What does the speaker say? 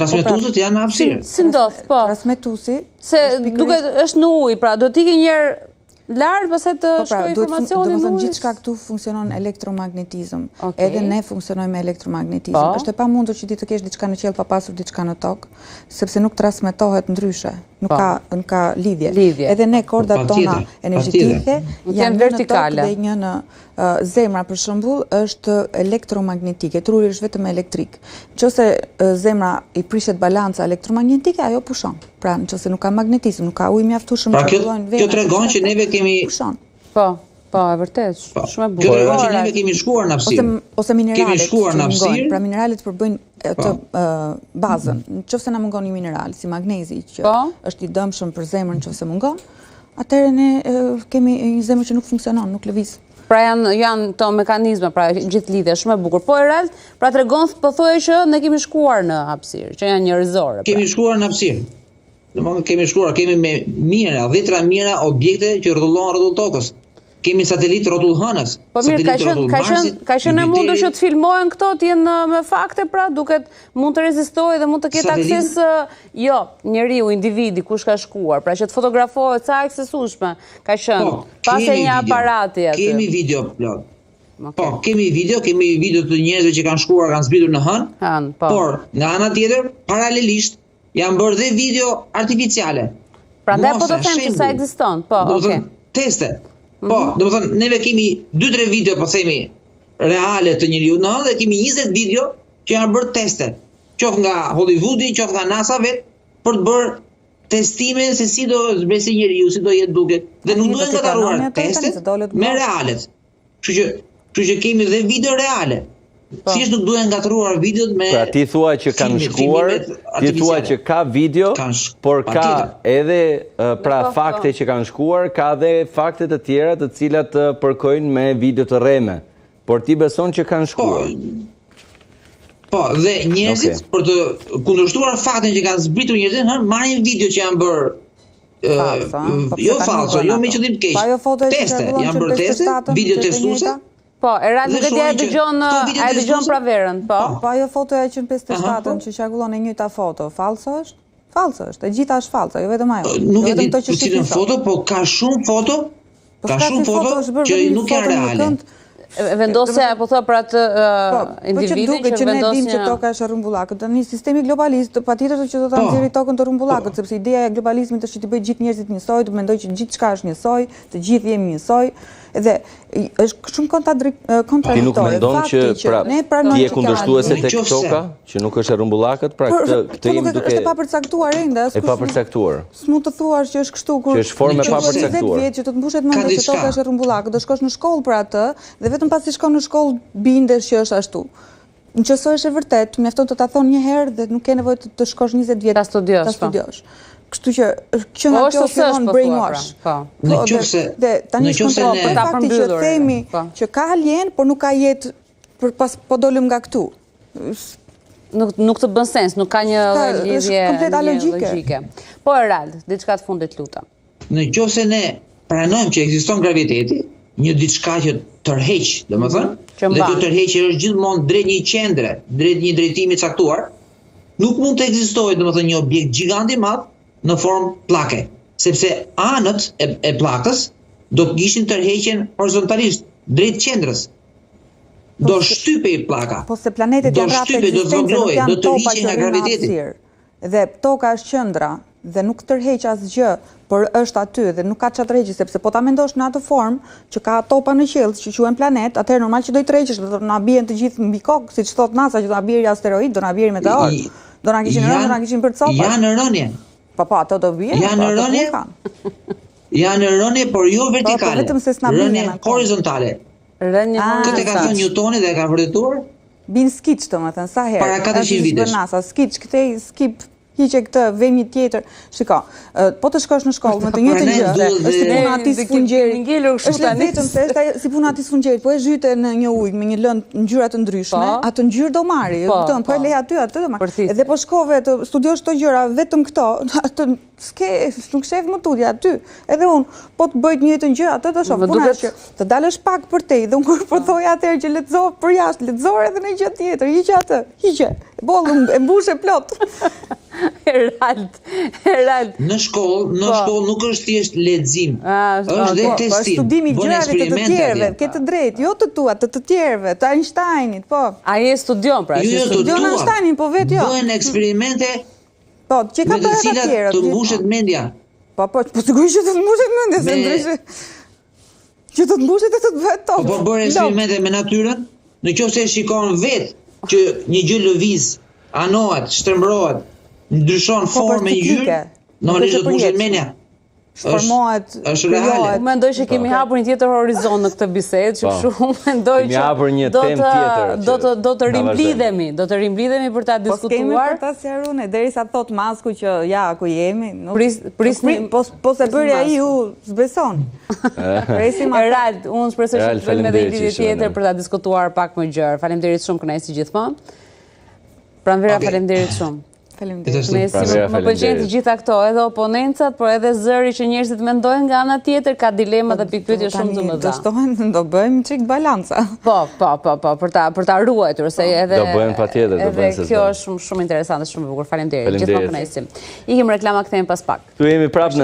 Transmetuesit janë në hapësirë. Si ndodh, po. Transmetuesi Se duket është në ujë, pra do t'ikë një herë lartë pastaj të shkojë informacionin në ujë. Domethënë gjithçka këtu funksionon elektromagnetizëm. Edhe ne funksionojmë me elektromagnetizëm. Është e pamundur që ti të kesh diçka në qiell pa pasur diçka në tokë, sepse nuk transmetohet ndryshe. Nuk ka lidhje. Edhe ne kordat tona energjetike janë vertikale dhe një në zemra për shembull është elektromagnetike, truri është vetëm elektrik. Nëse zemra i prishet balanca elektromagnetike, ajo pushon. Pra nëse nuk ka magnetizëm, nuk ka ujë mjaftueshëm që fillojnë vendet. Kjo tregon që neve kemi pushon. Po, e vërtet. Shumë e bukur. Kjo tregon që neve kemi shkuar në hapësirë. Ose mineralet. Kemi shkuar në hapësirë. Pra mineralet përbëjnë të bazën. Nëse na mungon një mineral si magnezi që është i dëmshëm për zemrën nëse mungon, atëherë ne kemi një zemër që nuk funksionon, nuk lëviz. Pra janë të mekanizme, pra gjithë lidhje, shumë e bukur. Po e rreth, pra tregon pothuajse që ne kemi shkuar në hapësirë, që janë njerëzore. Kemi shkuar në hapësirë. Domethënë kemi shkuar, kemi me mijëra, dhjetra mijëra objekte që rrotullohen rreth tokës. Kemi satelit rrotullhënës. Po mirë, ka qenë e mundur që të filmohen këto, të jenë me fakte, pra duket mund të rezistojë dhe mund të ketë akses njeriu, individi, kush ka shkuar, pra që të fotografohet sa aksesueshme ka qenë. Pas e një aparati aty. Kemi video plot. Po, kemi video të njerëzve që kanë shkuar, kanë zbritur në hënë. Por nga ana tjetër, paralelisht janë bërë dhe video artificiale. Prandaj po të them që sa ekziston. Po, okay. Teste. Po, domethënë neve kemi 2-3 video, po themi, reale të njeriu në hënë dhe kemi 20 video që janë bërë teste. Qoftë nga Hollywoodi, qoftë nga NASA vetë, për të bërë testime se si do zbresi njeriu, si do jetë duket. Dhe nuk duhen ngataruar testet me realet. Kështu që kemi dhe video reale. Thjesht nuk duhen ngatruar videot me. Pra ti thua që kanë shkuar, ti thua që ka video, por ka edhe pra fakte që kanë shkuar, ka dhe fakte të tjera të cilat përkojnë me video të rreme. Por ti beson që kanë shkuar. Po, dhe njerëzit për të kundërshtuar faktin që kanë zbritur njerëzit, marrin video që janë bërë jo falso, jo me qëllim të keq. Teste, janë bërë teste, video testuese. Po, nuk e di e dëgjon pra verën, po. Po, ajo fotoja që në 57-ën që qarkullon e njëjta foto, falso është? Falso është, e gjitha është falso, jo vetëm ajo. Nuk e di cilën foto, po ka shumë foto, që nuk janë reale. Vendosja po thua për atë individin që ne dim që toka është rrumbullakët. Tani sistemi globalist patjetër që do ta nxjerrë tokën të rrumbullakët, sepse ideja e globalizmit është që të bëjë gjithë njerëzit njësoj, të mendoj që gjithçka është njësoj, të gjithë jemi njësoj. Dhe është shumë kontradiktor. Ti nuk mendon që ti e kundërshtuese tek toka, që nuk është e rrumbullakët, pra këtë jemi duke është e papërcaktuar ende, e papërcaktuar. S'mund të thuash që është kështu kur që është formë e papërcaktuar. Që të të mbushet mendja që toka është e rrumbullakët, do shkosh në shkollë për atë dhe vetëm pasi shkon në shkollë bindesh që është ashtu. Nëse është e vërtet, mjafton të ta thonë një herë dhe nuk ke nevojë të shkosh 20 vjet ta studiosh. Kështu që nga kjo fillon brainwash. Tani shkon për fakti që themi që ka alien, por nuk ka jetë po dolëm nga këtu. Nuk të bën sens, nuk ka një lidhje komplet alogjike. Po Erald, diçka të fundit lutem. Nëse ne pranojmë që ekziston graviteti, një diçka që tërheq, domethënë, dhe kjo tërheqje është gjithmonë drejt një qendre, drejt një drejtimi caktuar, nuk mund të ekzistojë domethënë një objekt gjigant i madh në formë pllake, sepse anët e pllakës do të kishin tërheqjen horizontalisht drejt qendrës. Do shtypej pllaka. Po se planetet janë rreth ekzistencës, nuk janë topa që nga graviteti. Dhe toka është qendra dhe nuk tërheq asgjë, por është aty dhe nuk ka çfarë tërheqë, sepse po ta mendosh në atë formë që ka topa në qiell që quhen planet, atëherë normal që do i tërheqësh, do na bien të gjithë mbi kokë, siç thot NASA që do na bjerë asteroid, do na bjerë meteor, do na kishin rënë, do na kishin bërë copa. Janë në rënje. Po, ato do vjen. Janë në rënje. Janë në rënje, por jo vertikale. Rënje horizontale. Rënje horizontale. Këtë ka thënë Newtoni dhe e ka vërtetuar? Bin skiç, domethënë, sa herë. Para 400 vitesh. NASA, skiç, këtej skip hiqe këtë, vem një tjetër. Shiko, po të shkosh në shkollë, me të njëjtën gjë, është si puna ati sfungjeri. Është vetëm se është si puna ati sfungjeri, po e zhyte në një ujë me një lëndë ngjyra të ndryshme, atë ngjyrë do marri, kupton, po e le aty atë do marri. Edhe po shkove të studiosh këto gjëra vetëm këto, atë nuk shef më tutje aty. Edhe unë, po të bëjt njëjtën gjë, atë do shoh. Puna është që të dalësh pak për te, dhe unë kur po thoj atëherë që letëzo për jashtë, letëzor edhe në gjë tjetër, hiqe atë, hiqe. Bollë e mbushe plot. Herald. Në shkollë nuk është thjesht lexim. Është dhe testim. Është studimi i gjërave të tjerëve, ke të drejtë, jo të tua, të tjerëve, të Einsteinit, po. Ai e studion pra, studion Einsteinin, po vetë jo. Bëhen eksperimente po, që ka bërë të tjerë. Të mbushet mendja. Po sigurisht që të mbushet mendja, se ndryshe që të mbushet e të të bëhet top. Po bërë eksperimente me natyrën, në qoftë se shikon vetë që një gjë lëviz, anohet, shtrembrohet, ndryshon formë e ngjyrë, normalisht do të mbushet mendja. Formohet, është reale. Unë mendoj që kemi hapur një tjetër horizont në këtë bisedë, që kështu mendoj që kemi hapur një temë tjetër. Do të rimblidhemi për ta diskutuar. Po kemi për ta sqaruar, derisa thot Masku që ja ku jemi, prisnim. Po se bëri ai u zbeson. Presim Erald, unë shpresoj që të bëjmë edhe një lidhje tjetër për ta diskutuar pak më gjerë. Faleminderit shumë, kënaqësi si gjithmonë. Pranvera, faleminderit shumë. Më pëlqejnë të gjitha këto, edhe oponencat, por edhe zëri që njerëzit mendojnë nga ana tjetër, ka dilema dhe pikpyetje shumë të mëdha. Do bëjmë çik balanca. Po, për ta ruajtur, se edhe do bëhen patjetër, do bëhen se. Kjo është shumë interesante, shumë e bukur. Faleminderit. Gjithmonë kënaqësi. Ikim reklama, kthehemi pas pak. Tu jemi prapë në